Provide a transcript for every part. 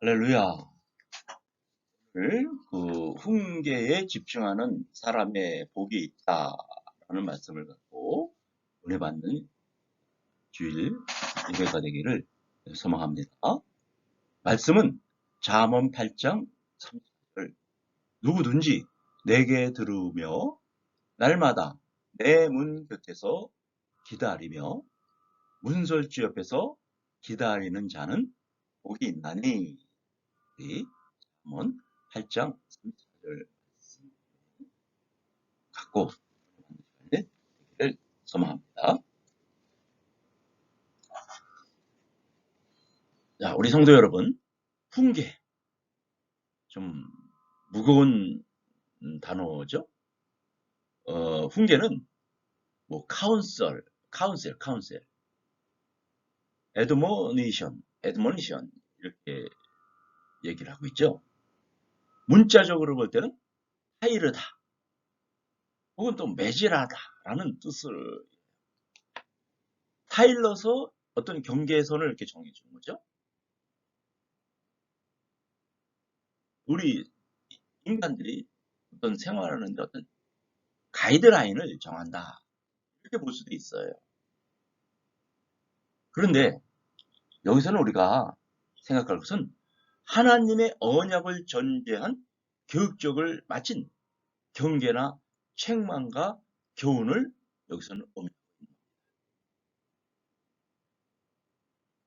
할렐루야. 오늘 훈계에 집중하는 사람의 복이 있다라는 말씀을 갖고 은혜 받는 주일 예배가 되기를 소망합니다. 말씀은 잠언 8장 3절을 누구든지 내게 들으며 날마다 내 문 곁에서 기다리며 문설주 옆에서 기다리는 자는 복이 있나니. 우리 잠언 8장 3절을 갖고 되기를 소망합니다. 자, 우리 성도 여러분, 훈계 좀 무거운 단어죠. 훈계는 뭐 카운셀, 애드모니션 이렇게 얘기를 하고 있죠. 문자적으로 볼 때는 타이르다 혹은 또 매질하다라는 뜻을 타일러서 어떤 경계선을 이렇게 정해주는 거죠. 우리 인간들이 어떤 생활하는데 어떤 가이드라인을 정한다 이렇게 볼 수도 있어요. 그런데 여기서는 우리가 생각할 것은 하나님의 언약을 전제한 교육적을 마친 경계나 책망과 교훈을 여기서는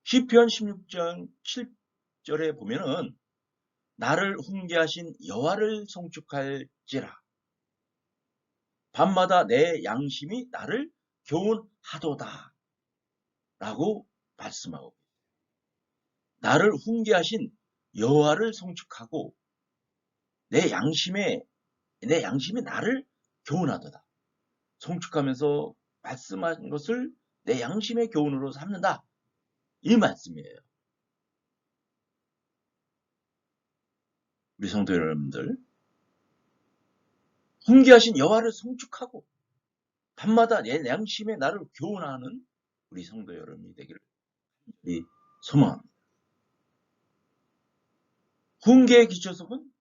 시편 16장 7절에 보면은 나를 훈계하신 여호와를 송축할지라 밤마다 내 양심이 나를 교훈하도다 라고 말씀하고 나를 훈계하신 여호와를 송축하고 내 양심이 나를 교훈하도다. 송축하면서 말씀한 것을 내 양심의 교훈으로 삼는다. 이 말씀이에요. 우리 성도 여러분들, 훈계하신 여호와를 송축하고 밤마다 내 양심에 나를 교훈하는 우리 성도 여러분이 되기를 소망합니다. 훈계의 기초석은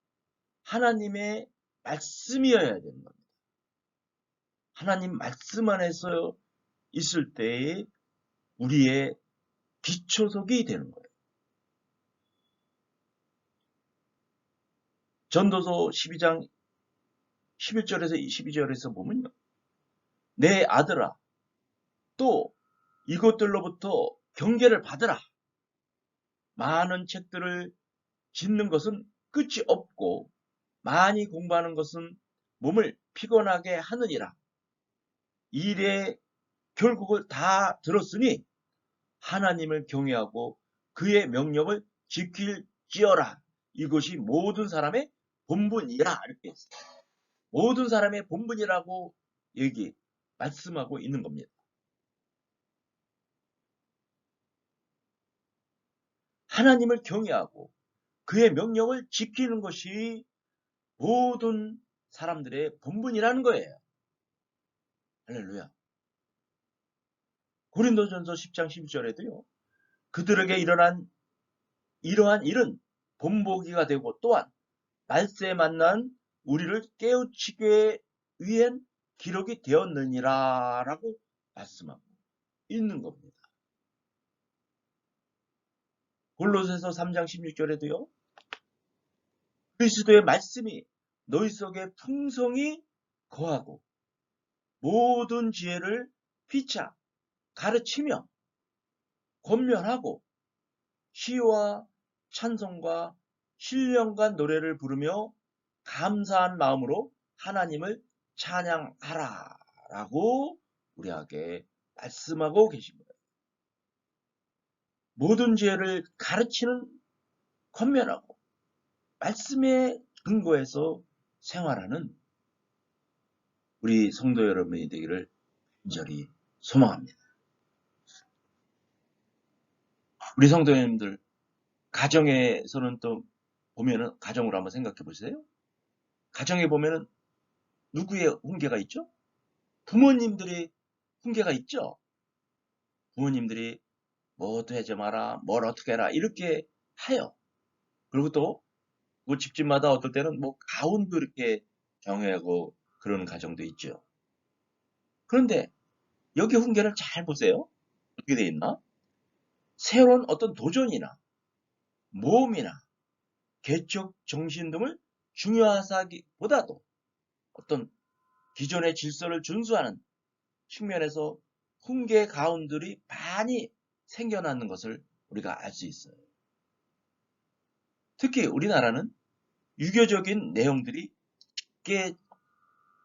하나님의 말씀이어야 되는 겁니다. 하나님 말씀 안에서 있을 때에 우리의 기초석이 되는 거예요. 전도서 12장 11절에서 12절에서 보면요. 내 아들아 또 이것들로부터 경계를 받으라. 많은 책들을 짓는 것은 끝이 없고 많이 공부하는 것은 몸을 피곤하게 하느니라. 일의 결국을 다 들었으니 하나님을 경외하고 그의 명령을 지킬지어라. 이것이 모든 사람의 본분이라. 이렇게 했어요. 모든 사람의 본분이라고 말씀하고 있는 겁니다. 하나님을 경외하고 그의 명령을 지키는 것이 모든 사람들의 본분이라는 거예요. 할렐루야. 고린도전서 10장 12절에도요. 그들에게 이러한 일은 본보기가 되고 또한 말세에 만난 우리를 깨우치기 위한 기록이 되었느니라 라고 말씀하고 있는 겁니다. 골로새서 3장 16절에도요. 그리스도의 말씀이 너희 속에 풍성히 거하고 모든 지혜를 피차 가르치며 권면하고 시와 찬송과 신령과 노래를 부르며 감사한 마음으로 하나님을 찬양하라 라고 우리에게 말씀하고 계신 거예요. 모든 지혜를 가르치는 권면하고 말씀에 근거해서 생활하는 우리 성도 여러분이 되기를 간절히 소망합니다. 우리 성도님들 가정에서는 또 보면은 가정으로 한번 생각해 보세요. 가정에 보면은 누구의 훈계가 있죠? 부모님들의 훈계가 있죠. 부모님들이 뭐 하지 마라, 뭘 어떻게 해라 이렇게 해요. 그리고 또 뭐 집집마다 어떨 때는 뭐 가운도 이렇게 정해하고 그런 가정도 있죠. 그런데 여기 훈계를 잘 보세요. 어떻게 돼 있나? 새로운 어떤 도전이나 모험이나 개척 정신 등을 중요하기보다도 어떤 기존의 질서를 준수하는 측면에서 훈계 가운들이 많이 생겨나는 것을 우리가 알 수 있어요. 특히 우리나라는 유교적인 내용들이 깊게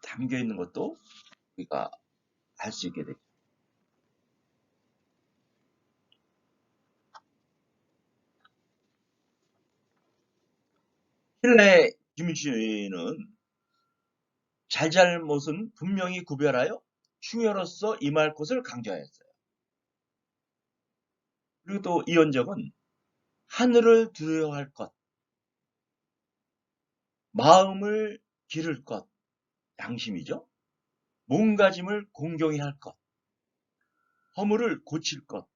담겨 있는 것도 우리가 알 수 있게 되죠. 신라 김씨는 잘잘못은 분명히 구별하여 충효로서 임할 것을 강조하였어요. 그리고 또 이원적은 하늘을 두려워할 것, 마음을 기를 것, 양심이죠. 몸가짐을 공경히 할 것, 허물을 고칠 것,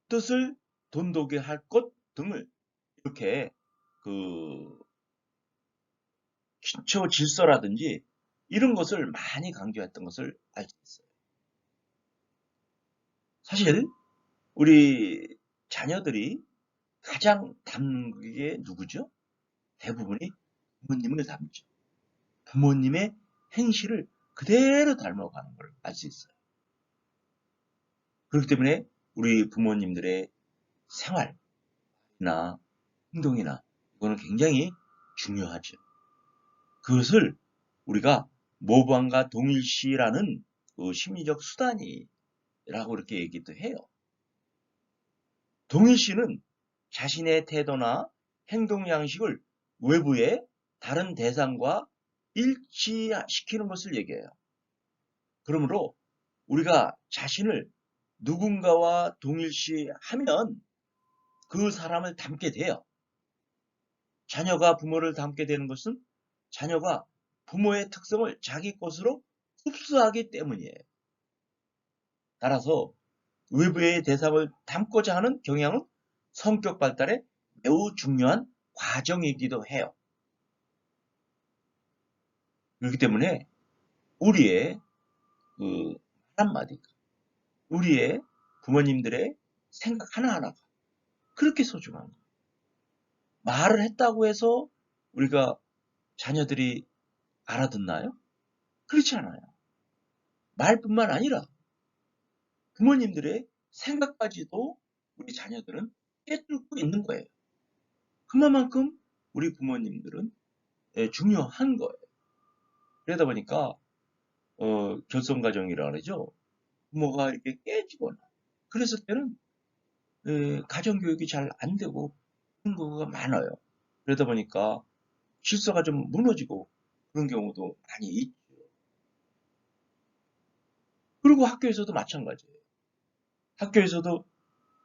뜻을 돈독히 할 것 등을 이렇게 그 기초 질서라든지 이런 것을 많이 강조했던 것을 알 수 있어요. 사실 우리 자녀들이 가장 닮는 게 누구죠? 대부분이 부모님을 닮죠. 부모님의 행실을 그대로 닮아가는 걸 알 수 있어요. 그렇기 때문에 우리 부모님들의 생활이나 행동이나 이거는 굉장히 중요하죠. 그것을 우리가 모방과 동일시라는 그 심리적 수단이라고 이렇게 얘기도 해요. 동일시는 자신의 태도나 행동 양식을 외부의 다른 대상과 일치시키는 것을 얘기해요. 그러므로 우리가 자신을 누군가와 동일시하면 그 사람을 닮게 돼요. 자녀가 부모를 닮게 되는 것은 자녀가 부모의 특성을 자기 것으로 흡수하기 때문이에요. 따라서 외부의 대상을 닮고자 하는 경향은 성격 발달에 매우 중요한 과정이기도 해요. 그렇기 때문에 우리의 그 말 한마디가, 우리의 부모님들의 생각 하나하나가 그렇게 소중한 거예요. 말을 했다고 해서 우리가 자녀들이 알아듣나요? 그렇지 않아요. 말뿐만 아니라 부모님들의 생각까지도 우리 자녀들은 꿰뚫고 있는 거예요. 그만큼 우리 부모님들은 중요한 거예요. 그러다 보니까 결손가정이라 그러죠. 부모가 이렇게 깨지거나 그랬을 때는 가정교육이 잘 안 되고 그런 경우가 많아요. 그러다 보니까 질서가 좀 무너지고 그런 경우도 많이 있죠. 그리고 학교에서도 마찬가지예요. 학교에서도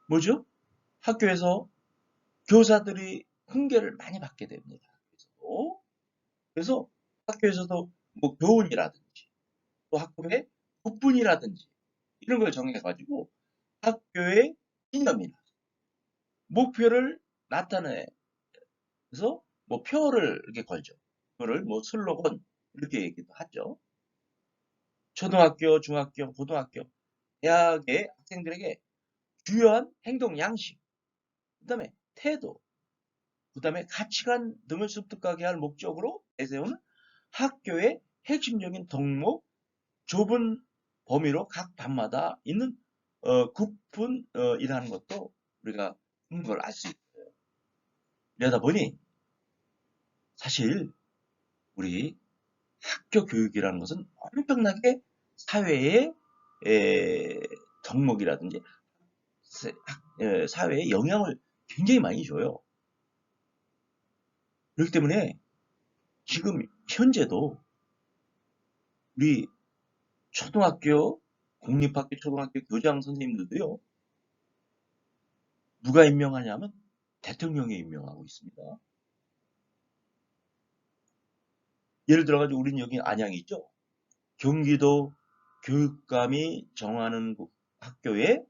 뭐죠? 학교에서 교사들이 훈계를 많이 받게 됩니다. 그래서 학교에서도 뭐 교훈이라든지 또 학교의 국분이라든지 이런 걸 정해가지고 학교의 이념이나 목표를 나타내서 뭐 표를 이렇게 걸죠. 그거를 뭐 슬로건 이렇게 얘기도 하죠. 초등학교, 중학교, 고등학교, 대학의 학생들에게 주요한 행동 양식, 그다음에 태도, 그다음에 가치관 등을 습득하게 할 목적으로 내세우는 학교의 핵심적인 덕목, 좁은 범위로 각 반마다 있는 국분이라는 것도 우리가 그걸 알 수 있어요. 이러다 보니 사실 우리 학교 교육이라는 것은 엄청나게 사회의 덕목이라든지 사회에 영향을 굉장히 많이 줘요. 그렇기 때문에 지금 현재도 우리 초등학교, 공립학교 초등학교 교장 선생님들도요, 누가 임명하냐면 대통령이 임명하고 있습니다. 예를 들어가지고 우리는 여기 안양이 있죠. 경기도 교육감이 정하는 학교에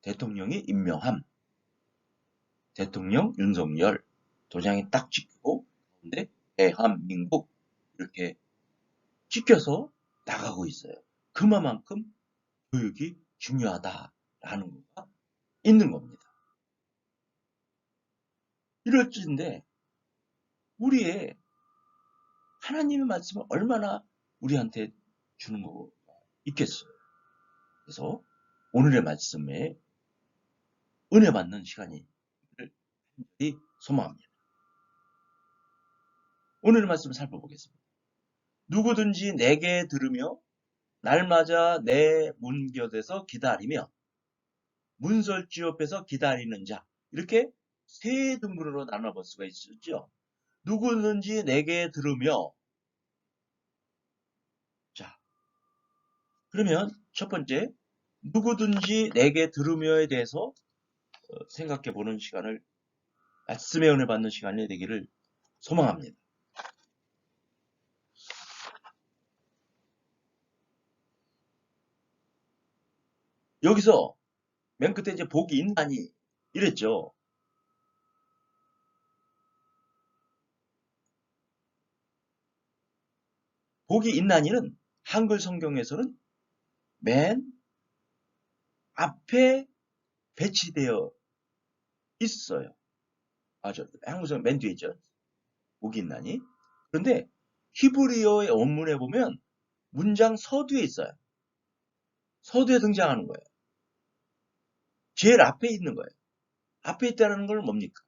대통령이 임명함. 대통령 윤석열 도장이 딱 찍히고 근데 대한민국 이렇게 찍혀서 나가고 있어요. 그만큼 교육이 중요하다라는 거가 있는 겁니다. 이럴진데 우리의 하나님의 말씀을 얼마나 우리한테 주는 거가 있겠어요. 그래서 오늘의 말씀에 은혜 받는 시간이 간절히 소망합니다. 오늘의 말씀을 살펴보겠습니다. 누구든지 내게 들으며 날마다 내 문곁에서 기다리며 문설주 옆에서 기다리는 자, 이렇게 세 등분으로 나눠볼 수가 있죠. 누구든지 내게 들으며, 자, 그러면 첫 번째, 누구든지 내게 들으며에 대해서 생각해 보는 시간을, 말씀의 은혜 받는 시간이 되기를 소망합니다. 여기서 맨 끝에 이제 복이 있나니 이랬죠. 복이 있나니는 한글 성경에서는 맨 앞에 배치되어 있어요. 한글 성경 맨 뒤에 있죠. 복이 있나니. 그런데 히브리어의 원문에 보면 문장 서두에 있어요. 서두에 등장하는 거예요. 제일 앞에 있는 거예요. 앞에 있다는 걸 뭡니까?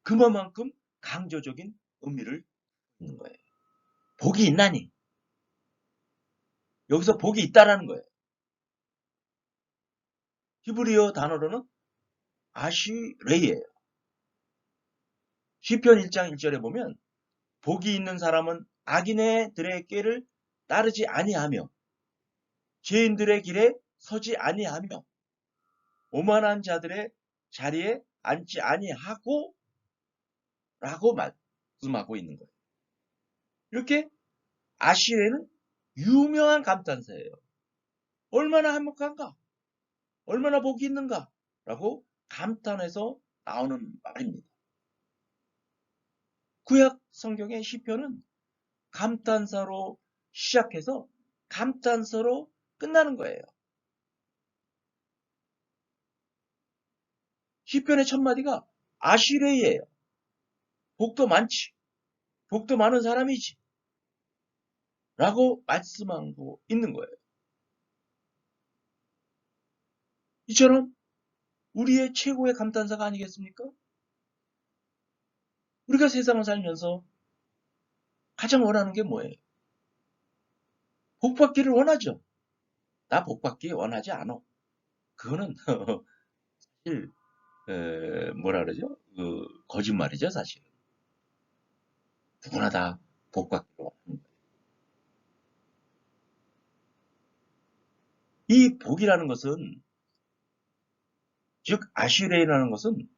그만큼 강조적인 의미를 있는 거예요. 복이 있나니. 여기서 복이 있다라는 거예요. 히브리어 단어로는 아시레이예요. 시편 1장 1절에 보면 복이 있는 사람은 악인들의 꾀를 따르지 아니하며 죄인들의 길에 서지 아니하며 오만한 자들의 자리에 앉지 아니하고 라고 말씀하고 있는 거예요. 이렇게 아시레는 유명한 감탄사예요. 얼마나 행복한가? 얼마나 복이 있는가? 라고 감탄해서 나오는 말입니다. 구약 성경의 시편은 감탄사로 시작해서 감탄사로 끝나는 거예요. 시편의 첫 마디가 아시레이예요. 복도 많지. 복도 많은 사람이지. 라고 말씀하고 있는 거예요. 이처럼 우리의 최고의 감탄사가 아니겠습니까? 우리가 세상을 살면서 가장 원하는 게 뭐예요? 복받기를 원하죠. 나 복받기 원하지 않아. 그거는 사실 뭐라 그러죠? 거짓말이죠, 사실. 누구나 다 복받기를 원하는 거예요. 이 복이라는 것은, 즉 아시레이라는 것은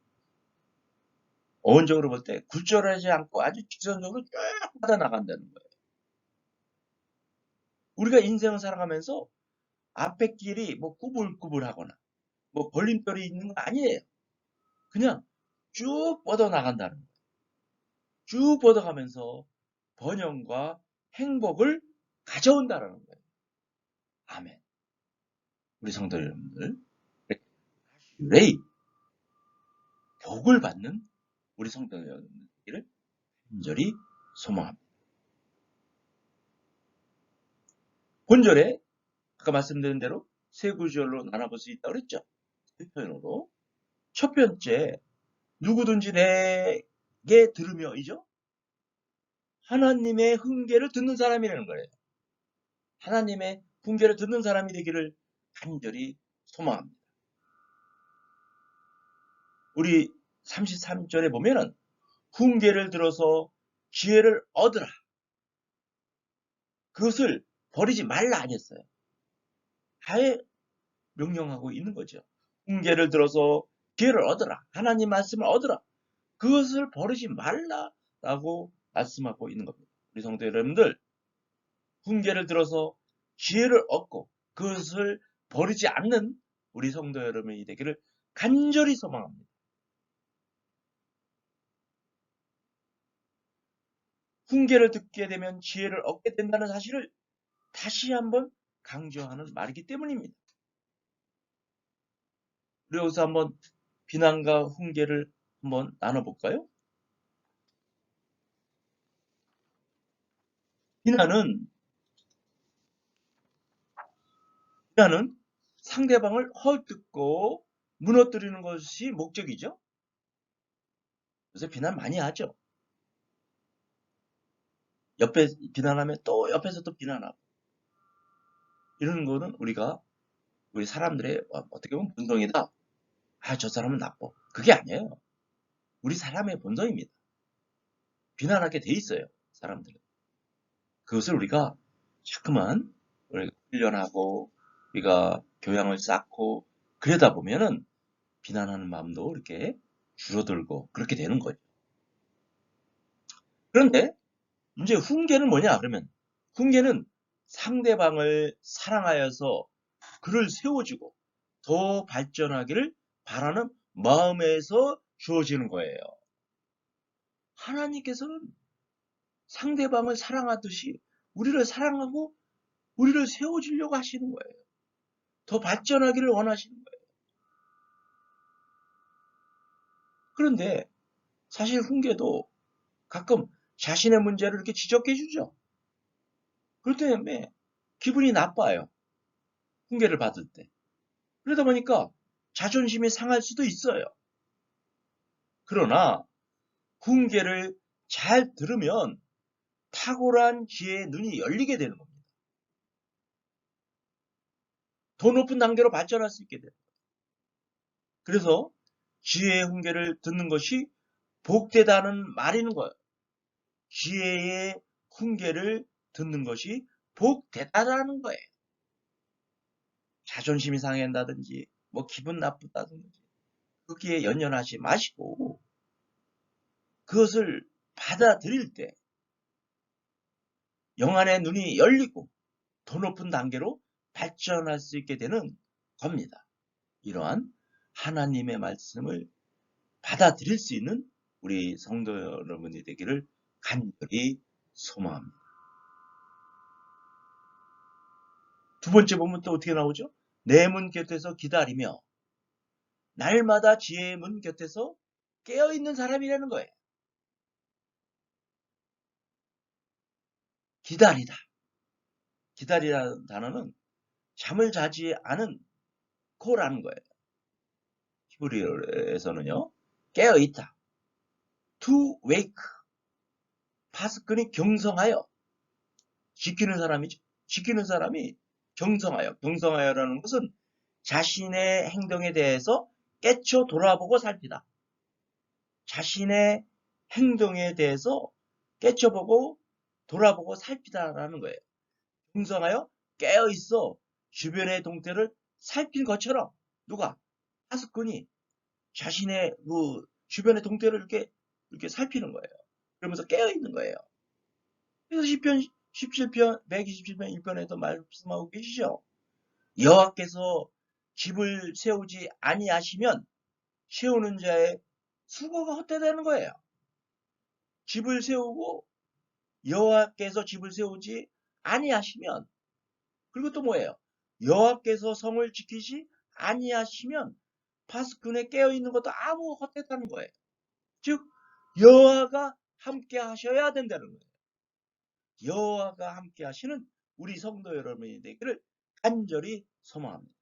어원적으로 볼 때 굴절하지 않고 아주 직선적으로 쭉 뻗어나간다는 거예요. 우리가 인생을 살아가면서 앞에 길이 뭐 꾸불꾸불하거나 뭐 걸림돌이 있는 거 아니에요. 그냥 쭉 뻗어나간다는 거예요. 쭉 뻗어가면서 번영과 행복을 가져온다는 거예요. 아멘. 우리 성도 여러분들, 레이 복을 받는 우리 성도 여러분들을 간절히 소망합니다. 본절에 아까 말씀드린 대로 세 구절로 나눠볼 수 있다고 그랬죠. 세 편으로. 첫 번째, 누구든지 내게 들으며이죠. 하나님의 훈계를 듣는 사람이라는 거예요. 하나님의 훈계를 듣는 사람이 되기를 간절히 소망합니다. 우리 33절에 보면은 훈계를 들어서 지혜를 얻으라. 그것을 버리지 말라 아니었어요. 아예 명령하고 있는 거죠. 훈계를 들어서 지혜를 얻으라. 하나님 말씀을 얻으라. 그것을 버리지 말라라고 말씀하고 있는 겁니다. 우리 성도 여러분들, 훈계를 들어서 지혜를 얻고 그것을 버리지 않는 우리 성도 여러분이 되기를 간절히 소망합니다. 훈계를 듣게 되면 지혜를 얻게 된다는 사실을 다시 한번 강조하는 말이기 때문입니다. 우리 여기서 한번 비난과 훈계를 한번 나눠볼까요? 비난은 상대방을 헐뜯고 무너뜨리는 것이 목적이죠. 그래서 비난 많이 하죠. 옆에 비난하면 또 옆에서 또 비난하고 이러는 거는 우리 사람들의 어떻게 보면 본성이다. 아, 저 사람은 나빠. 그게 아니에요. 우리 사람의 본성입니다. 비난하게 돼 있어요. 사람들은. 그것을 우리가 자꾸만 우리가 훈련하고 우리가 교양을 쌓고 그러다 보면은 비난하는 마음도 이렇게 줄어들고 그렇게 되는 거죠. 그런데 이제 훈계는 뭐냐 그러면 훈계는 상대방을 사랑하여서 그를 세워주고 더 발전하기를 바라는 마음에서 주어지는 거예요. 하나님께서는 상대방을 사랑하듯이 우리를 사랑하고 우리를 세워주려고 하시는 거예요. 더 발전하기를 원하시는 거예요. 그런데 사실 훈계도 가끔 자신의 문제를 이렇게 지적해 주죠. 그럴 때문에 기분이 나빠요. 훈계를 받을 때. 그러다 보니까 자존심이 상할 수도 있어요. 그러나 훈계를 잘 들으면 탁월한 지혜의 눈이 열리게 되는 겁니다. 더 높은 단계로 발전할 수 있게 돼요. 그래서 지혜의 훈계를 듣는 것이 복되다는 말이는 거예요. 지혜의 훈계를 듣는 것이 복되다라는 거예요. 자존심이 상한다든지 뭐 기분 나쁘다든지 거기에 연연하지 마시고 그것을 받아들일 때 영안의 눈이 열리고 더 높은 단계로 발전할 수 있게 되는 겁니다. 이러한 하나님의 말씀을 받아들일 수 있는 우리 성도 여러분이 되기를 간절히 소망합니다. 두 번째 보면 또 어떻게 나오죠? 내 문 곁에서 기다리며 날마다 지혜의 문 곁에서 깨어있는 사람이라는 거예요. 기다리다. 기다리라는 단어는 잠을 자지 않은 코라는 거예요. 히브리어에서는요. 깨어있다. To wake. 파스꾼이 경성하여. 지키는 사람이죠. 지키는 사람이 경성하여. 경성하여라는 것은 자신의 행동에 대해서 깨쳐 돌아보고 살피다. 자신의 행동에 대해서 깨쳐보고 돌아보고 살피다라는 거예요. 경성하여 깨어있어 주변의 동태를 살핀 것처럼 누가? 파수꾼이 자신의 그 주변의 동태를 이렇게 살피는 거예요. 그러면서 깨어있는 거예요. 그래서 시편 17편, 127편 1편에도 말씀하고 계시죠. 여호와께서 집을 세우지 아니하시면 세우는 자의 수고가 헛되다는 거예요. 집을 세우고 여호와께서 집을 세우지 아니하시면 그리고 또 뭐예요? 여호와께서 성을 지키지 아니하시면 파수꾼에 깨어 있는 것도 아무 헛되다는 거예요. 즉 여호와가 함께 하셔야 된다는 거예요. 여호와가 함께 하시는 우리 성도 여러분이 되기를 간절히 소망합니다.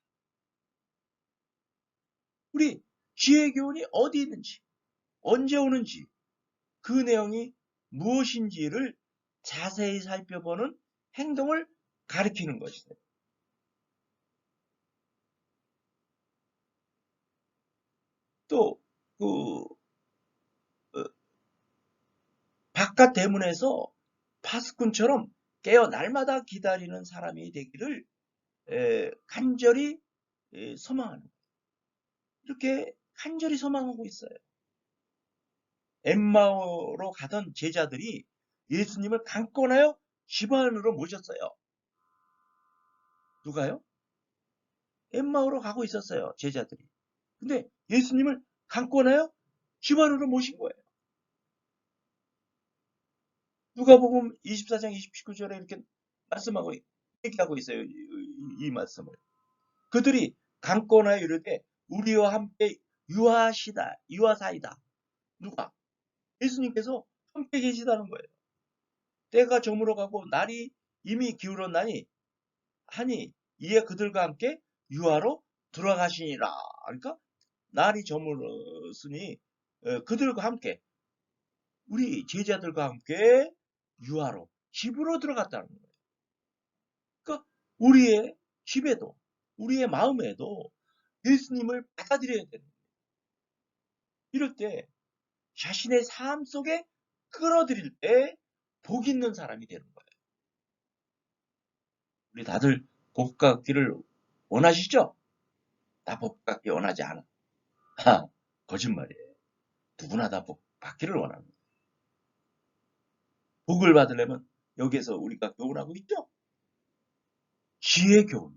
우리 지혜 교훈이 어디 있는지, 언제 오는지, 그 내용이 무엇인지를 자세히 살펴보는 행동을 가리키는 것이죠. 또, 바깥 대문에서 파수꾼처럼 깨어 날마다 기다리는 사람이 되기를 간절히 소망하는 거예요. 이렇게 간절히 소망하고 있어요. 엠마오로 가던 제자들이 예수님을 강권하여 집 안으로 모셨어요. 누가요? 엠마오로 가고 있었어요. 제자들이. 근데 예수님을 강권하여 집 안으로 모신 거예요. 누가복음 24장 29절에 이렇게 말씀하고 얘기하고 있어요. 이 말씀을. 그들이 강권하여 이르되 우리와 함께 유하사이다. 누가? 예수님께서 함께 계시다는 거예요. 때가 저물어가고 날이 이미 기울었나니 하니 이에 그들과 함께 유하로 들어가시니라. 그러니까 날이 저물었으니 그들과 함께 우리 제자들과 함께 유하로 집으로 들어갔다는 거예요. 그러니까 우리의 집에도 우리의 마음에도 예수님을 받아들여야 되는 거예요. 이럴 때 자신의 삶 속에 끌어들일 때 복 있는 사람이 되는 거예요. 우리 다들 복 갖기를 원하시죠? 나 복 갖기 원하지 않아. 거짓말이에요. 누구나 다 복 받기를 원합니다. 복을 받으려면 여기에서 우리가 교훈하고 있죠? 지혜 교훈.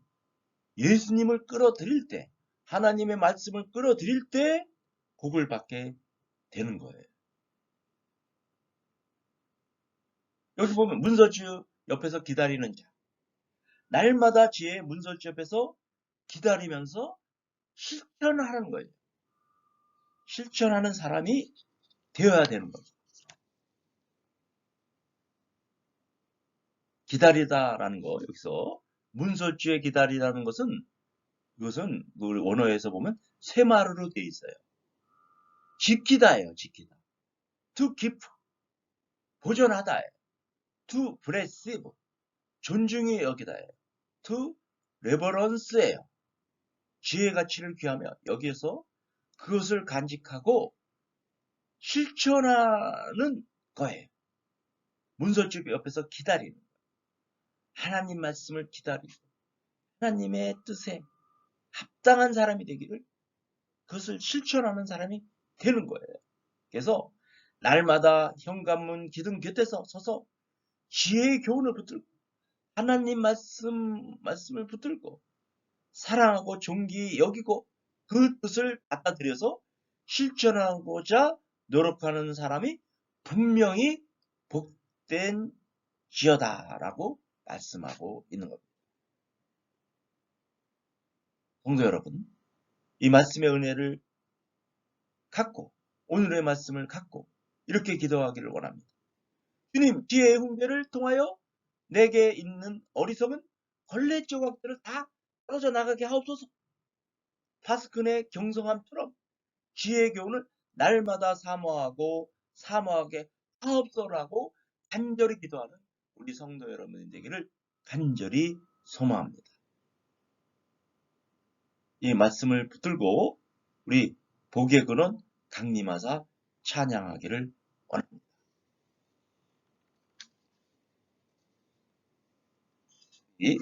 예수님을 끌어들일 때, 하나님의 말씀을 끌어들일 때 복을 받게 되는 거예요. 여기 보면 문설주 옆에서 기다리는 자. 날마다 지혜의 문설주 옆에서 기다리면서 실천하는 거예요. 실천하는 사람이 되어야 되는 거죠. 기다리다라는 거, 여기서 문설주에 기다리다는 것은 이것은 우리 원어에서 보면 쇠마루로 되어 있어요. 지키다예요. 지키다. to keep, 보존하다예요. to preserve, 존중히 여기다예요. to reverence예요. 지혜의 가치를 귀하며 여기에서 그것을 간직하고 실천하는 거예요. 문설주 옆에서 기다리는 거예요. 하나님 말씀을 기다리고 하나님의 뜻에 합당한 사람이 되기를, 그것을 실천하는 사람이 되는 거예요. 그래서 날마다 현관문 기둥 곁에서 서서 지혜의 교훈을 붙들고 하나님 말씀을 붙들고 사랑하고 존귀 여기고 그 뜻을 받아들여서 실천하고자 노력하는 사람이 분명히 복된 지어다라고 말씀하고 있는 겁니다. 성도 여러분, 이 말씀의 은혜를 갖고 오늘의 말씀을 갖고 이렇게 기도하기를 원합니다. 주님, 지혜의 훈계를 통하여 내게 있는 어리석은 걸레 조각들을 다 떨어져 나가게 하옵소서. 파스근의 경성함처럼 지혜의 교훈을 날마다 사모하고 사모하게 하옵소서라고 간절히 기도하는 우리 성도 여러분이 되기를 간절히 소망합니다. 이 말씀을 붙들고 우리 복의 근원 강림하사 찬양하기를 원합니다. 이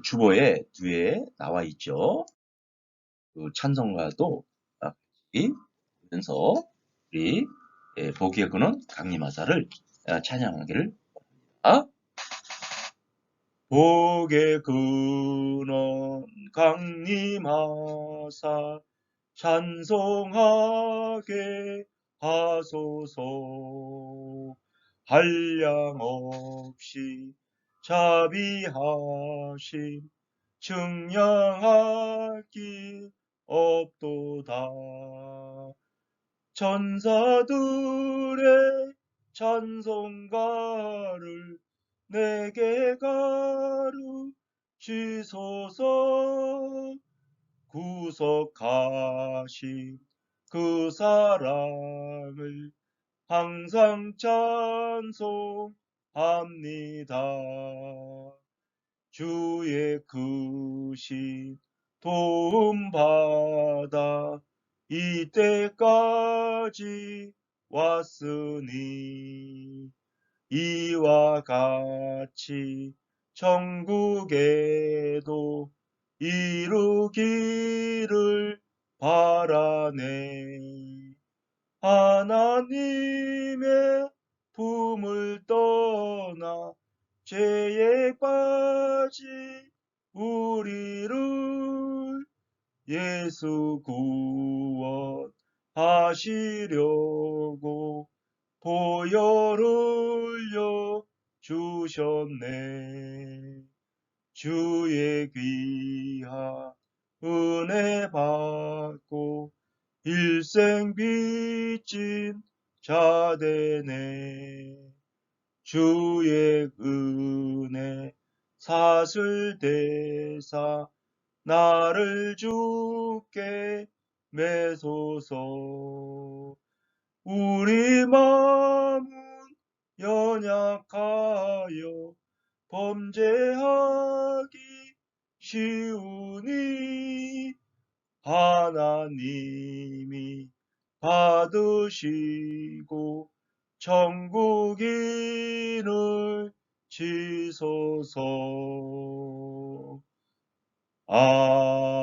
주보에 뒤에 나와 있죠. 그 찬송가도 같이 보면서 우리 복의 근원 강림하사를 찬양하기를 원합니다. 복의 근원 강림하사 찬송하게 하소서. 한량 없이 자비하심 증량할 길 없도다. 천사들의 찬송가를 내게 가르치소서. 구속하신 그 사랑을 항상 찬송합니다. 주의 크신 도움받아 이때까지 왔으니 이와 같이 천국에도 이루기를 바라네. 하나님의 품을 떠나 죄에 빠진 우리를 예수 구원하시려고 보혈 흘려 주셨네. 주의 귀한 은혜 받고 일생 빚진 자 되네. 주의 은혜 사슬대사 나를 주께 매소서. 우리 마음은 연약하여 범죄하기 쉬우니 하나님이 받으시고 천국인을 지소서. 아멘.